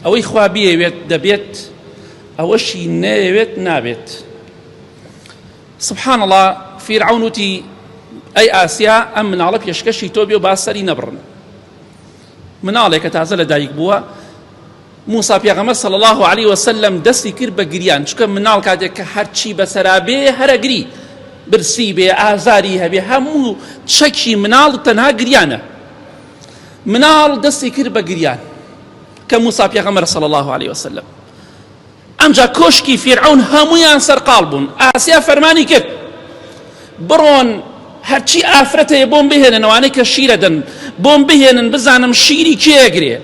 ئەوەی خوا بیەوێت دەبێت، ئەوەشی نەیەوێت نابێت. سبحان الله، فیرعون وتی ئەی ئاسیا ئەم مناڵە پێشکەشی تۆ بێ و با سەری نەبڕن. مناڵێک کە تازە لەدایک بووە، موسا پێغەمبەر صلی الله عليه وسلم دەستی کرد بە گریان، چونکە مناڵ کاتێک کە هەرچی بەسەرا بێ هەرەگری، برسی بێ، ئازاری هەبێ، هەموو چەکی مناڵ تەنها گریانە. مناڵ دەستی کرد بە گریان کە موسا پێغەمبەر صلی الله عليه وسلم. ئەمجا کۆشکی فیرعون هەمویان سەرقاڵ بوون. ئاسیا فەرمانی کرد بڕۆن هەرچی ئافرەتەیە بۆم بهێنن، ئەوانەی کە شیرە دەن بۆم بهێنن بزانم شیری کێگرێ،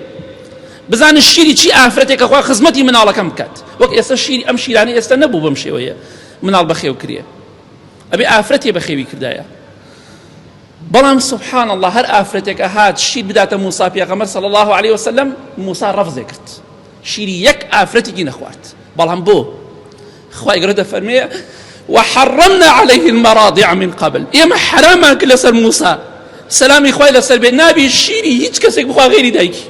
بزانن شیری چی ئافرەتێکە خوا خزمەتی مناڵەکەم بکات. وەک ئێستا شیری ئەم شیرانە ئێستا نەبوو بەم شێوەیە مناڵ بەخێو کرێ، ئەبێ ئافرەتێ بەخێوی کردایە. بەڵام سبحان الله هەر ئافرەتێک ئەهات شیر بداتە موسا پێغەمبەر صلی الله عليه وسلم، موسا ڕەفزێ کرد، شیری یەک ئافرەتێکی نەخوارد. بەڵام بۆ خوای گەورە دەفەرمێ وحرمنا عليه المراضع من قبل، ئێمە حرامان کرد لەسەر موسا سەلامی خوای لەسەر بێ، نابی شیری هیچ کەسێک بخوا غێری دایکی.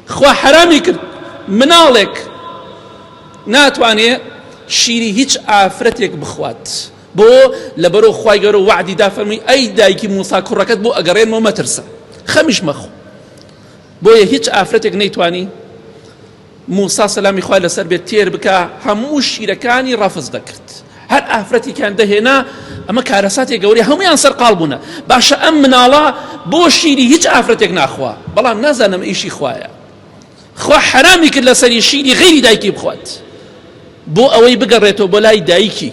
خوا حرامی کرد مناڵێک ناتوانێ شیری هیچ ئافرەتێک بخوات، بۆ لەبەرەوە خوای گەورە وعدی دا فەرمی ئەی دایکی موسا کوڕەکەت بۆ ئەگەڕێنمەوە مەترسە، خەمیش مەخۆ. بۆیە هیچ ئافرەتێک نەیتوانی موسا سەلامی خوای لەسەر بێت تێر بکە، هەموو شیرەکانی ڕەفز دەکرد. هەر ئافرەتێکیان دەهێنا ئەمە کارەساتێک گەورەیە، هەمویان سەرقاڵ بوونە. باشە ئەم مناڵە بۆ شیری هیچ ئافرەتێک ناخوا، بەڵام نازانم ئیشی خوایە. خوا حرامی کرد لەسەری شیری غێری دایکی بخوات بۆ ئەوەی بگەڕێتەوە بۆ لای دایکی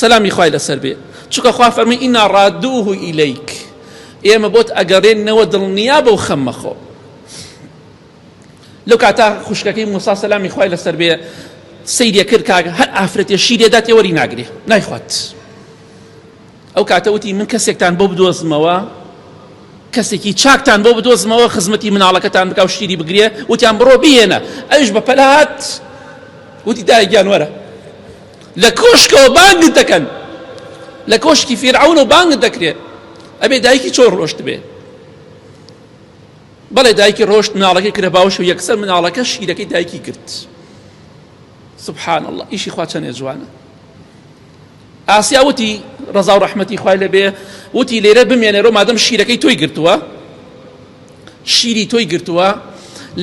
سەلامی خوای لەسەر بێ، چونکە خوا فەرمی ئینا ڕادوه ئیلەیک، ئێمە بۆت ئەگەڕێنەوە دڵنیا بەو خەم مەخۆ. لەو کاتا خوشکەکەی موسا سەلامی خوای لەسەر بێ سەیرێ کرد کاگە هەر ئافرەتێ شیرێ داتێ وەری ناگرێ نایخوات. ئەو کاتە وتی من کەسێکتان بۆ بدۆزمەوە، کەسێکی چاکتان بۆ بدۆزمەوە خزمەتی مناڵەکەتان بکە و شیری بگرێ، وتیان بڕۆ بهێنە. ئەویش بە پەلات وتی دایگیان وەرە لە کۆشکەوە بانگت دەکەن، لە کۆشکی فیرعون و بانگت دەکرێت، ئەبێ دایکی چۆن ڕۆشت بێ. بەڵێ دایکی ڕۆشت، مناڵەکەی کرە باوەش و یەکسەر مناڵەکە شیرەکەی دایکی کرد. سبحان الله، ئیشی خوا چەندێ جوانە. ئاسیا وتی ڕەزا و ڕەحمەتی خوای لەبێ، وتی لێرە بمێنێرەوە مادەم شیرەکەی تۆی گرتووە، شیری تۆی گرتووە،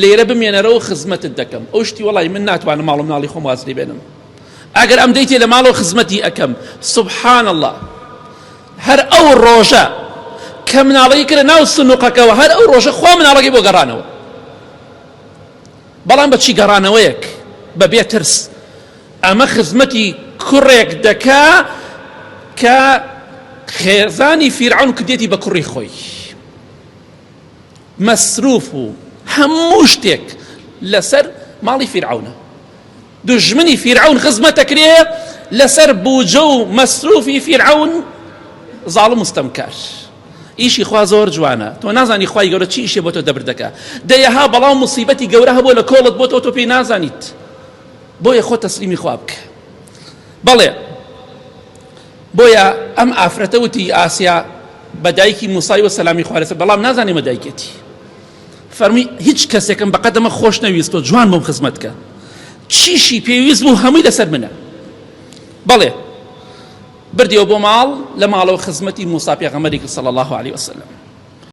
لێرە بمێنەرەوە خزمەتت دەکەم. ئەو شتی وەڵی من ناتوانم ماڵ و مناڵی خۆم واز لێ بێنم، ئەگەر ئەم دەیتێ لە ماڵەوە خزمەتی ئەەکەم. سبحان الله، هەر ئەو ڕۆژە کە مناڵەکەی کرە ناو سنووقەکەەوە، هەر ئەو ڕۆژە خوا مناڵەکەی بۆ گەڕانەوە. بەڵام بەچی گەڕانەوەیەک؟ بەبێ ترس. ئەمە خزمەتی کوڕێک دەکا کە خێزانی فیرعون کردێتی بە کوڕی خۆی، مەسروف و هەموو شتێک لەسەر ماڵی فیرعونە. دژمنی فیرعون خزمەتەکرێ لەسەر بوجە و مەسروفی فیرعون زاڵم مستەمکار. ئیشی خوا زۆر جوانە، تۆ نازانی خوای گەورە چی ئیشێ بۆ تۆ دەبردەکە. دەیەها بەڵام موسیبەتی گەورە هەبوو لە کۆڵت بۆ تۆ پێی نازانیت، بۆیە خۆ تەسلیمی خوا بکە. بەڵێ بۆیە ئەم ئافرەتە وتی ئاسیا بە دایکی موسای وە سەلامی خوا لەسەر، بەڵام نازانێمە دایکێتی. فەرمی هیچ کەسێکم بەقەدەمە خۆش نەویست، تۆ جوان بۆم خزمەتکە، چیشی پێویست بوو هەمووی لەسەر منە. بەڵێ بردیەوە بۆ ماڵ، لە ماڵەوە خزمەتی موسا پێغەمبەری کرد صلی الله عليه وسلم.